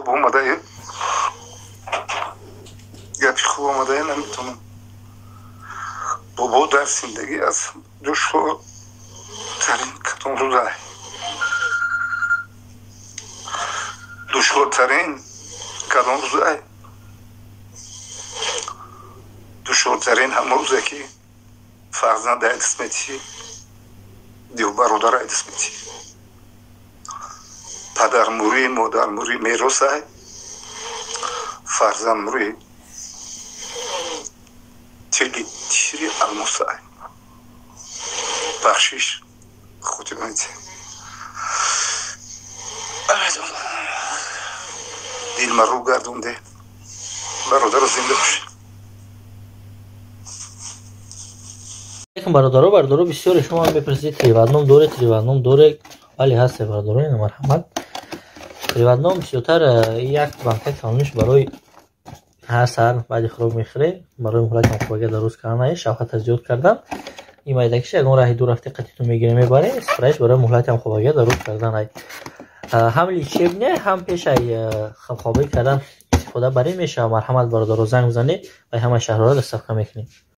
خوب اومده، گپی خوب اومده، نمیتونم. بابا در زندگی از دشوارترین کدام روزه، دشوارترین کدام روزه، دشوارترین همون روزه که فرزند دست میتی، دیو برادر دست میتی، پدر موری، مادر موری میرسه، فرزند موری تیری الموسه، بخشش خودی میتی. دل من رو گردونده، برادر زنده باشه. برادرو بسیار شما هم بپرسید تریودنام دوره ولی هست برادران مرحمت. تریودنام بسیارتر یک بانکه کاملش برای هر سر بعد خواب میخوره برای مهلت مخواگه در روز کردن شوخت زیاد کردن این مایدکش یکون راهی دو رفته قطعی تو میگیره میباره سپرایش برای مهلت مخواگه در روز کردن هم لیچیب نه هم پیش خوابی کردن استفاده برای میشه. مرحمت برادرو زنگ بزنید و همه شهرها را دسترخه میکنید.